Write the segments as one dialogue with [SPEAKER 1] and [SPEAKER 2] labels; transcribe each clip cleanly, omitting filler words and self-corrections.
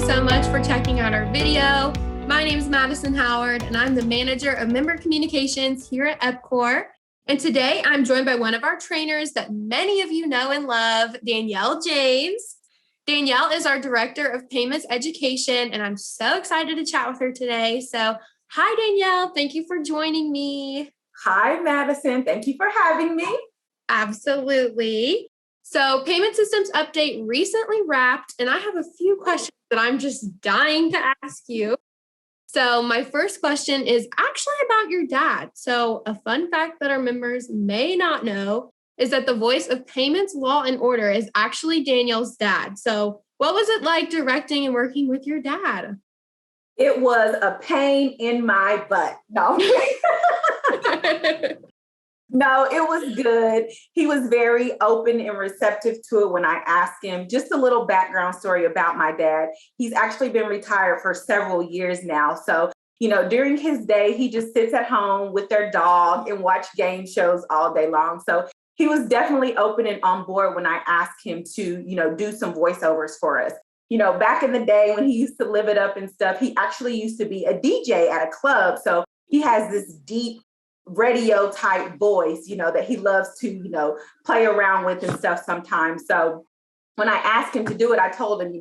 [SPEAKER 1] so much for checking out our video. My name is Madison Howard, and I'm the manager of member communications here at EPCOR. And today I'm joined by one of our trainers that many of you know and love, Danielle James. Danielle is our director of payments education, and I'm so excited to chat with her today. So hi, Danielle. Thank you for joining me.
[SPEAKER 2] Hi, Madison. Thank you for having me.
[SPEAKER 1] Absolutely. So payment systems update recently wrapped, and I have a few questions that I'm just dying to ask you. So my first question is actually about your dad. So a fun fact that our members may not know is that the voice of payments, law, and order is actually Danielle's dad. So what was it like directing and working with your dad?
[SPEAKER 2] It was a pain in my butt. No. No, it was good. He was very open and receptive to it when I asked him. Just a little background story about my dad. He's actually been retired for several years now. So, during his day, he just sits at home with their dog and watch game shows all day long. So he was definitely open and on board when I asked him to, do some voiceovers for us. Back in the day when he used to live it up and stuff, he actually used to be a DJ at a club. So he has this deep radio type voice, that he loves to, play around with and stuff sometimes. So when I asked him to do it, I told him,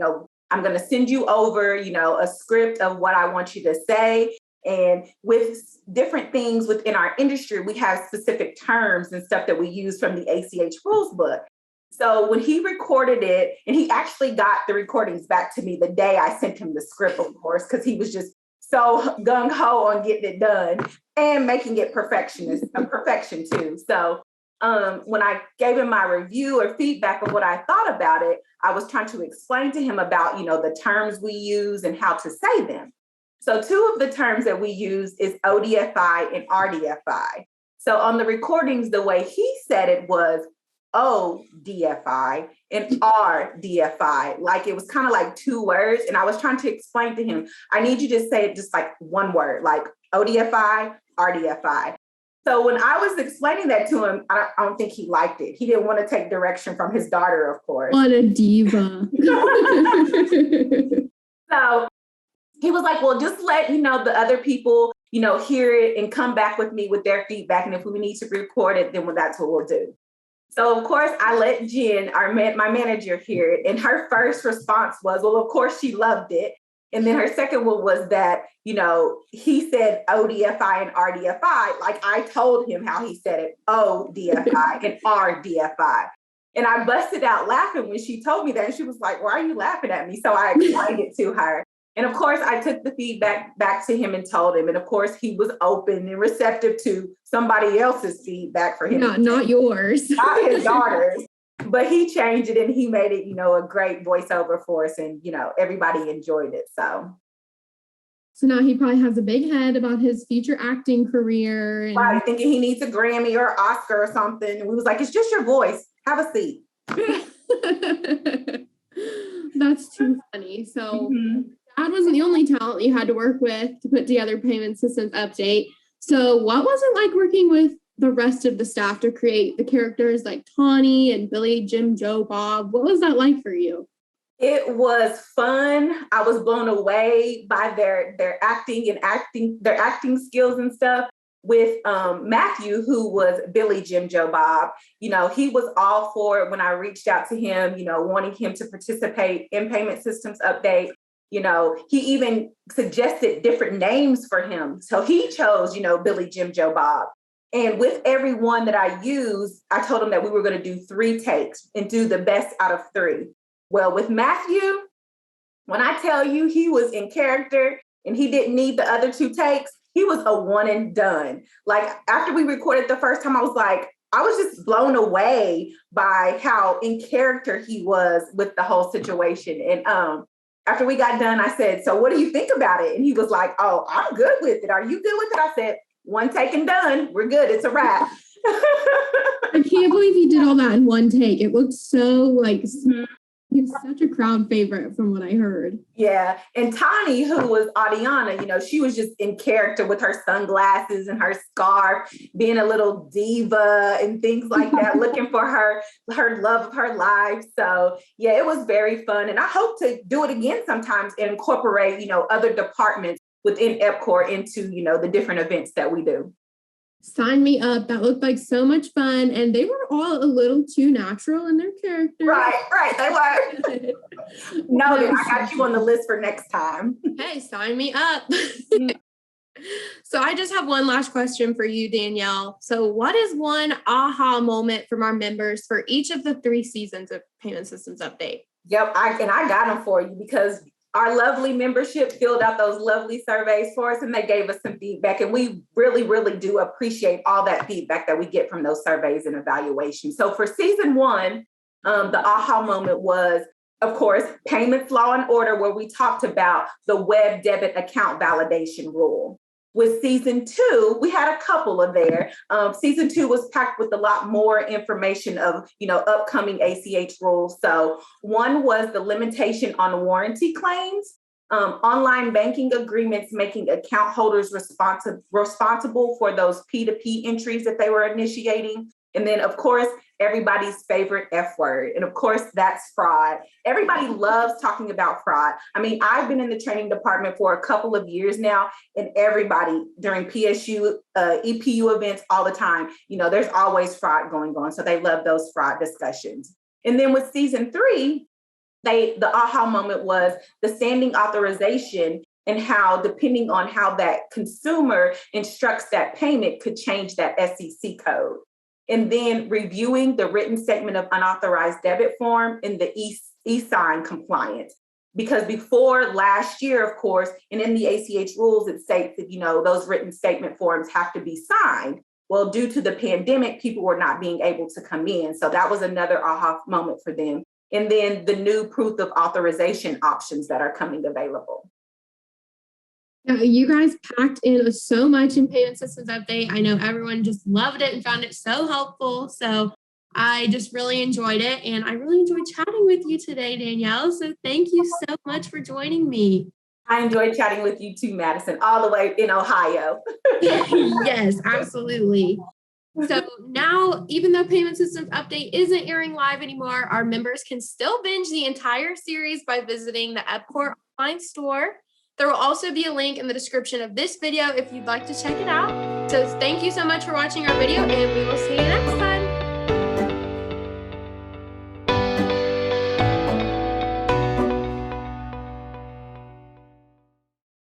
[SPEAKER 2] I'm going to send you over, a script of what I want you to say. And with different things within our industry, we have specific terms and stuff that we use from the ACH rules book. So when he recorded it, and he actually got the recordings back to me the day I sent him the script, of course, because he was just so gung-ho on getting it done and making it perfection too. So when I gave him my review or feedback of what I thought about it, I was trying to explain to him about, the terms we use and how to say them. So two of the terms that we use is ODFI and RDFI. So on the recordings, the way he said it was ODFI and RDFI. Like it was kind of like two words. And I was trying to explain to him, I need you to say it just like one word, like ODFI, RDFI. So when I was explaining that to him, I don't think he liked it. He didn't want to take direction from his daughter, of course.
[SPEAKER 1] What a diva.
[SPEAKER 2] So he was like, well, just let, the other people, hear it and come back with me with their feedback. And if we need to record it, then that's what we'll do. So, of course, I let Jen, my manager, hear it. And her first response was, well, of course, she loved it. And then her second one was that, he said ODFI and RDFI, like I told him how he said it, ODFI and RDFI. And I busted out laughing when she told me that. And she was like, why are you laughing at me? So I explained it to her. And of course, I took the feedback back to him and told him. And of course, he was open and receptive to somebody else's feedback for him.
[SPEAKER 1] Not yours.
[SPEAKER 2] Not his daughter's. But he changed it and he made it, a great voiceover for us. And, everybody enjoyed it. So
[SPEAKER 1] now he probably has a big head about his future acting career. And...
[SPEAKER 2] Right, thinking he needs a Grammy or Oscar or something. And we was like, it's just your voice. Have a seat.
[SPEAKER 1] That's too funny. So Dad wasn't the only talent you had to work with to put together payment systems update. So what was it like working with the rest of the staff to create the characters like Tawny and Billy, Jim, Joe, Bob? What was that like for you?
[SPEAKER 2] It was fun. I was blown away by their acting skills and stuff. With Matthew, who was Billy, Jim, Joe, Bob, he was all for it when I reached out to him, wanting him to participate in payment systems update. He even suggested different names for him. So he chose, Billy, Jim, Joe, Bob. And with every one that I used, I told him that we were going to do 3 takes and do the best out of 3. Well, with Matthew, when I tell you he was in character and he didn't need the other 2 takes, he was a one and done. Like after we recorded the first time, I was just blown away by how in character he was with the whole situation. And after we got done, I said, so what do you think about it? And he was like, oh, I'm good with it. Are you good with it? I said, 1 take and done. We're good. It's a wrap.
[SPEAKER 1] I can't believe he did all that in 1 take. It looked so He's such a crowd favorite from what I heard.
[SPEAKER 2] Yeah. And Tani, who was Audiana, she was just in character with her sunglasses and her scarf, being a little diva and things like that, looking for her love of her life. So yeah, it was very fun. And I hope to do it again sometimes and incorporate, other departments within EPCOR into, the different events that we do.
[SPEAKER 1] Sign me up. That looked like so much fun. And they were all a little too natural in their character.
[SPEAKER 2] Right. They were. Noted. I got you on the list for next time.
[SPEAKER 1] Hey, sign me up. So I just have one last question for you, Danielle. So what is one aha moment from our members for each of the 3 seasons of Payment Systems Update?
[SPEAKER 2] Yep. I got them for you because our lovely membership filled out those lovely surveys for us and they gave us some feedback. And we really, really do appreciate all that feedback that we get from those surveys and evaluations. So for season 1, the aha moment was, of course, payments law and order, where we talked about the web debit account validation rule. With season 2, we had a couple of there. Season 2 was packed with a lot more information of, upcoming ACH rules. So one was the limitation on warranty claims, online banking agreements making account holders responsible for those P2P entries that they were initiating. And then, of course, everybody's favorite F word. And of course, that's fraud. Everybody loves talking about fraud. I mean, I've been in the training department for a couple of years now, and everybody during PSU, EPU events all the time, there's always fraud going on. So they love those fraud discussions. And then with season 3, the aha moment was the standing authorization and how, depending on how that consumer instructs that payment, could change that SEC code. And then reviewing the written statement of unauthorized debit form in the e-sign compliance. Because before last year, of course, and in the ACH rules, it states that, those written statement forms have to be signed. Well, due to the pandemic, people were not being able to come in. So that was another aha moment for them. And then the new proof of authorization options that are coming available.
[SPEAKER 1] You guys packed in so much in Payment Systems Update. I know everyone just loved it and found it so helpful. So I just really enjoyed it. And I really enjoyed chatting with you today, Danielle. So thank you so much for joining me.
[SPEAKER 2] I enjoyed chatting with you too, Madison, all the way in Ohio.
[SPEAKER 1] Yes, absolutely. So now, even though Payment Systems Update isn't airing live anymore, our members can still binge the entire series by visiting the EPCOR online store. There will also be a link in the description of this video if you'd like to check it out. So thank you so much for watching our video, and we will see you next time.